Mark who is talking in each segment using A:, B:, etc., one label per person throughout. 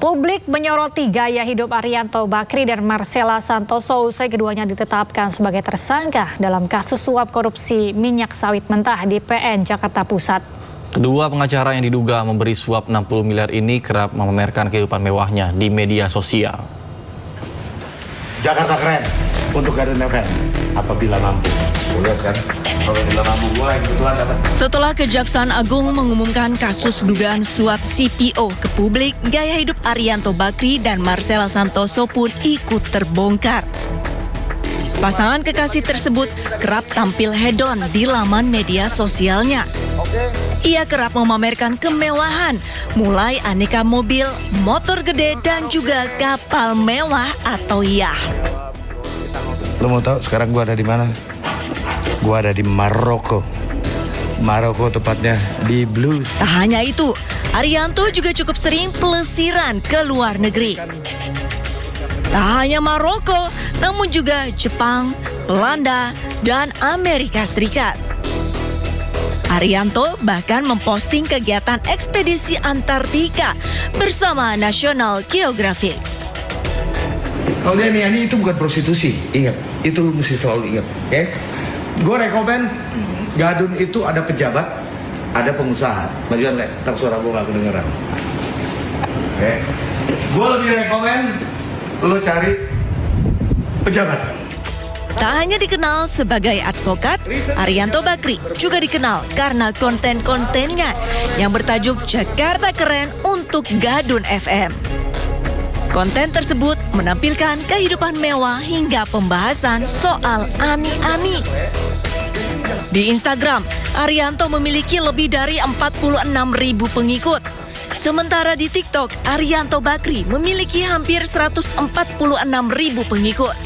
A: Publik menyoroti gaya hidup Arianto Bakri dan Marcella Santoso usai keduanya ditetapkan sebagai tersangka dalam kasus suap korupsi minyak sawit mentah di PN Jakarta Pusat.
B: Kedua pengacara yang diduga memberi suap 60 miliar ini kerap memamerkan kehidupan mewahnya di media sosial.
C: Jakarta keren untuk Garden FM apabila mampu. Lihat kan, apabila mampu gua yang kebetulan dapat.
D: Setelah Kejaksaan Agung mengumumkan kasus dugaan suap CPO ke publik, gaya hidup Arianto Bakri dan Marcella Santoso pun ikut terbongkar. Pasangan kekasih tersebut kerap tampil hedon di laman media sosialnya. Ia kerap memamerkan kemewahan, mulai aneka mobil, motor gede, dan juga kapal mewah atau yacht.
C: Lo mau tahu sekarang gua ada di mana? Gua ada di Maroko. Maroko tepatnya di Blues.
D: Tak hanya itu, Arianto juga cukup sering pelesiran ke luar negeri. Tak hanya Maroko, namun juga Jepang, Belanda, dan Amerika Serikat. Arianto bahkan memposting kegiatan ekspedisi Antartika bersama National Geographic.
C: Kalau dia ini itu bukan prostitusi, ingat. Itu lu mesti selalu ingat, oke? Gue rekomen Gadun itu ada pejabat, ada pengusaha. Majuan nggak? Tak suara gue nggak kedengeran. Oke? Gue lebih rekomen lo cari pejabat.
D: Tak hanya dikenal sebagai advokat, Arianto Bakri juga dikenal karena konten-kontennya yang bertajuk Jakarta Keren untuk Gadun FM. Konten tersebut menampilkan kehidupan mewah hingga pembahasan soal ani-ani. Di Instagram, Arianto memiliki lebih dari 46.000 pengikut. Sementara di TikTok, Arianto Bakri memiliki hampir 146.000 pengikut.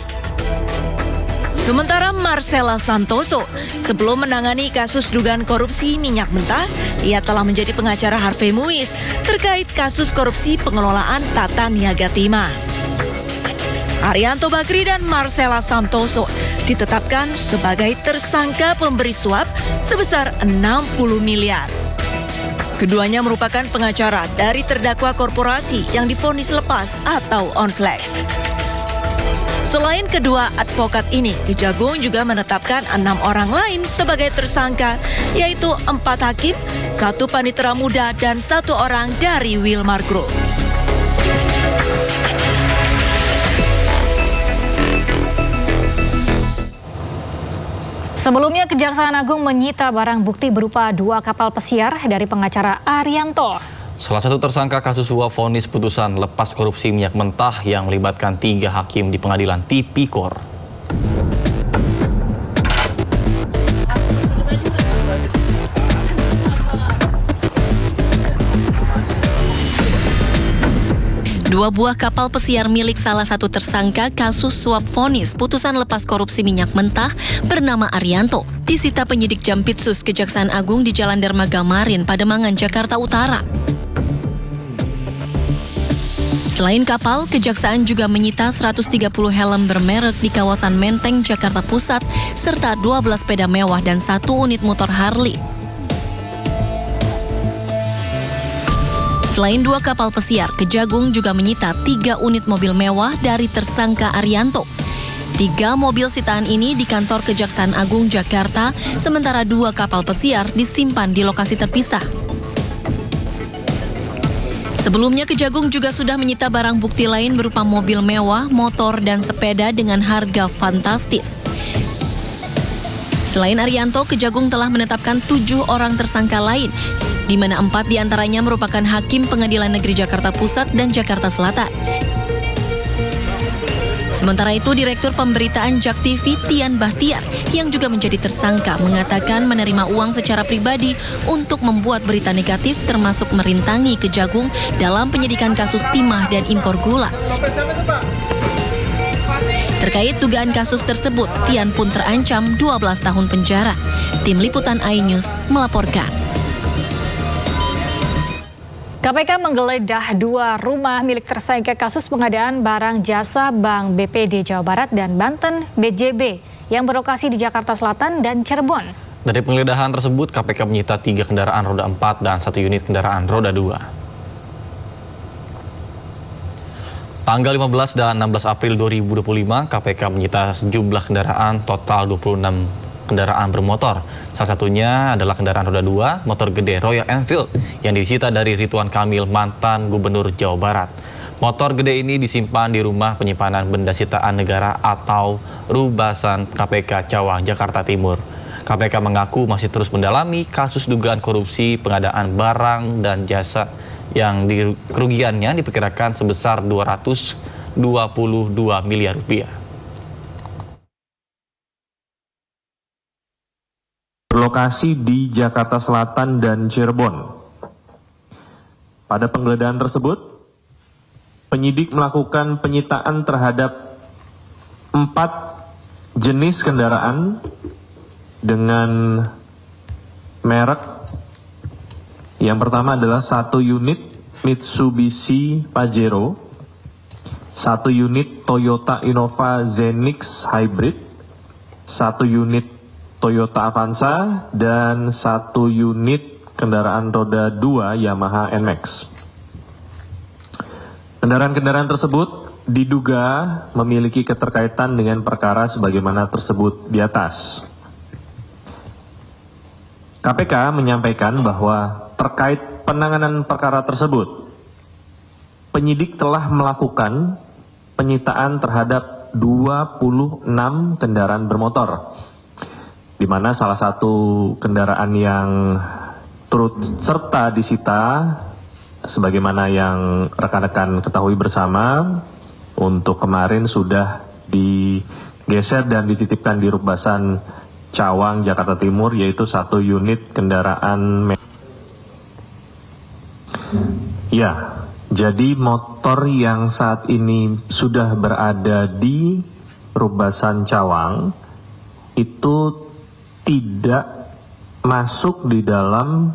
D: Sementara Marcella Santoso, sebelum menangani kasus dugaan korupsi minyak mentah, ia telah menjadi pengacara Harvey Muiz terkait kasus korupsi pengelolaan Tata Niaga Timah. Arianto Bakri dan Marcella Santoso ditetapkan sebagai tersangka pemberi suap sebesar 60 miliar. Keduanya merupakan pengacara dari terdakwa korporasi yang divonis lepas atau onslek. Selain kedua advokat ini, Kejagung juga menetapkan 6 orang lain sebagai tersangka, yaitu 4 hakim, 1 panitera muda, dan 1 orang dari Wilmar Group.
A: Sebelumnya, Kejaksaan Agung menyita barang bukti berupa 2 kapal pesiar dari pengacara Arianto.
B: Salah satu tersangka kasus suap vonis putusan lepas korupsi minyak mentah yang melibatkan 3 hakim di pengadilan Tipikor.
E: Dua buah kapal pesiar milik salah satu tersangka kasus suap vonis putusan lepas korupsi minyak mentah bernama Arianto disita penyidik Jampitsus Kejaksaan Agung di Jalan Dermaga Marin, Pademangan, Jakarta Utara. Selain kapal, Kejaksaan juga menyita 130 helm bermerek di kawasan Menteng, Jakarta Pusat, serta 12 sepeda mewah dan 1 unit motor Harley. Selain 2 kapal pesiar, Kejagung juga menyita 3 unit mobil mewah dari tersangka Arianto. 3 mobil sitaan ini di kantor Kejaksaan Agung Jakarta, sementara 2 kapal pesiar disimpan di lokasi terpisah. Sebelumnya, Kejagung juga sudah menyita barang bukti lain berupa mobil mewah, motor, dan sepeda dengan harga fantastis. Selain Arianto, Kejagung telah menetapkan 7 orang tersangka lain, di mana 4 diantaranya merupakan hakim Pengadilan Negeri Jakarta Pusat dan Jakarta Selatan. Sementara itu, Direktur Pemberitaan JAK TV Tian Bahtiar yang juga menjadi tersangka mengatakan menerima uang secara pribadi untuk membuat berita negatif termasuk merintangi Kejagung dalam penyidikan kasus timah dan impor gula. Terkait dugaan kasus tersebut, Tian pun terancam 12 tahun penjara. Tim Liputan iNews melaporkan.
A: KPK menggeledah 2 rumah milik tersangka kasus pengadaan barang jasa Bank BPD Jawa Barat dan Banten BJB yang berlokasi di Jakarta Selatan dan Cirebon.
B: Dari penggeledahan tersebut, KPK menyita 3 kendaraan roda 4 dan 1 unit kendaraan roda 2. Tanggal 15 dan 16 April 2025, KPK menyita sejumlah kendaraan, total 26 kendaraan bermotor. Salah satunya adalah kendaraan roda 2, motor gede Royal Enfield yang disita dari Ridwan Kamil, mantan Gubernur Jawa Barat. Motor gede ini disimpan di rumah penyimpanan benda sitaan negara atau Rubasan KPK Cawang, Jakarta Timur. KPK mengaku masih terus mendalami kasus dugaan korupsi pengadaan barang dan jasa yang kerugiannya diperkirakan sebesar 222 miliar rupiah.
F: Berlokasi di Jakarta Selatan dan Cirebon. Pada penggeledahan tersebut, penyidik melakukan penyitaan terhadap 4 jenis kendaraan dengan merek. Yang pertama adalah 1 unit Mitsubishi Pajero, 1 unit Toyota Innova Zenix Hybrid, 1 unit Toyota Avanza, dan 1 unit kendaraan roda 2 Yamaha NMAX. Kendaraan-kendaraan tersebut diduga memiliki keterkaitan dengan perkara sebagaimana tersebut di atas. KPK menyampaikan bahwa terkait penanganan perkara tersebut, penyidik telah melakukan penyitaan terhadap 26 kendaraan bermotor, di mana salah satu kendaraan yang turut serta disita, sebagaimana yang rekan-rekan ketahui bersama, untuk kemarin sudah digeser dan dititipkan di Rubasan Cawang, Jakarta Timur, yaitu 1 unit kendaraan. Ya, jadi motor yang saat ini sudah berada di Rubasan Cawang itu tidak masuk di dalam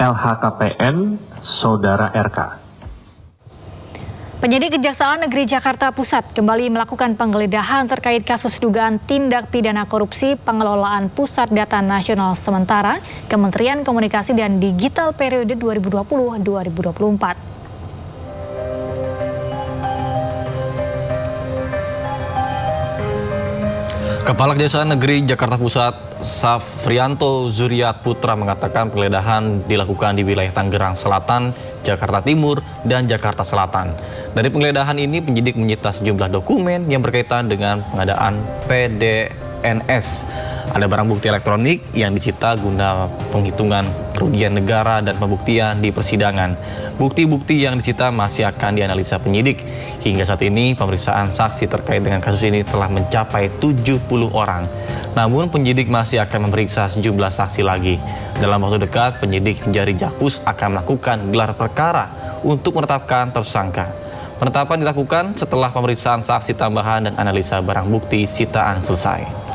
F: LHKPN Saudara RK.
A: Penyidik Kejaksaan Negeri Jakarta Pusat kembali melakukan penggeledahan terkait kasus dugaan tindak pidana korupsi pengelolaan Pusat Data Nasional Sementara Kementerian Komunikasi dan Digital periode 2020-2024.
B: Kepala Kejaksaan Negeri Jakarta Pusat, Safrianto Zuriat Putra, mengatakan penggeledahan dilakukan di wilayah Tangerang Selatan, Jakarta Timur, dan Jakarta Selatan. Dari penggeledahan ini, penyidik menyita sejumlah dokumen yang berkaitan dengan pengadaan PDNS. Ada barang bukti elektronik yang disita guna penghitungan kerugian negara dan pembuktian di persidangan. Bukti-bukti yang disita masih akan dianalisa penyidik. Hingga saat ini, pemeriksaan saksi terkait dengan kasus ini telah mencapai 70 orang. Namun, penyidik masih akan memeriksa sejumlah saksi lagi. Dalam waktu dekat, penyidik Jari Jakpus akan melakukan gelar perkara untuk menetapkan tersangka. Penetapan dilakukan setelah pemeriksaan saksi tambahan dan analisa barang bukti sitaan selesai.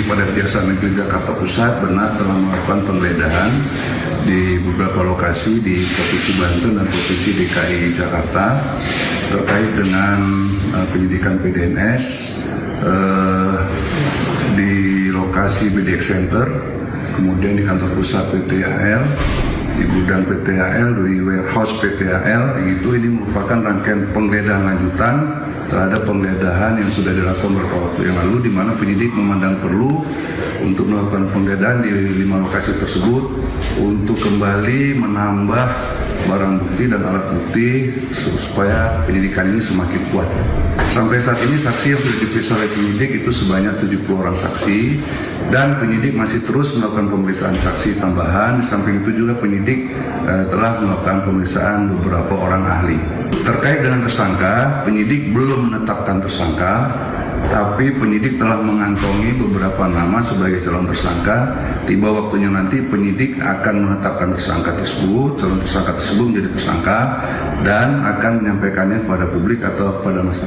G: Pada Kejaksaan Negeri Jakarta Pusat benar telah melakukan penggeledahan di beberapa lokasi di Provinsi Banten dan Provinsi DKI Jakarta terkait dengan penyidikan PDNS di lokasi BDX Center, kemudian di kantor pusat PTAL, di gudang PTAL, di warehouse PTAL. Ini merupakan rangkaian penggeledahan lanjutan terhadap penggeledahan yang sudah dilakukan beberapa waktu yang lalu, di mana penyidik memandang perlu untuk melakukan penggeledahan di 5 lokasi tersebut untuk kembali menambah barang bukti dan alat bukti supaya penyidikan ini semakin kuat. Sampai saat ini saksi yang sudah diperiksa oleh penyidik itu sebanyak 70 orang saksi, dan penyidik masih terus melakukan pemeriksaan saksi tambahan. Di samping itu juga penyidik telah melakukan pemeriksaan beberapa orang ahli. Terkait dengan tersangka, penyidik belum menetapkan tersangka, tapi penyidik telah mengantongi beberapa nama sebagai calon tersangka. Tiba waktunya nanti penyidik akan menetapkan tersangka tersebut, calon tersangka tersebut menjadi tersangka, dan akan menyampaikannya kepada publik atau kepada masyarakat.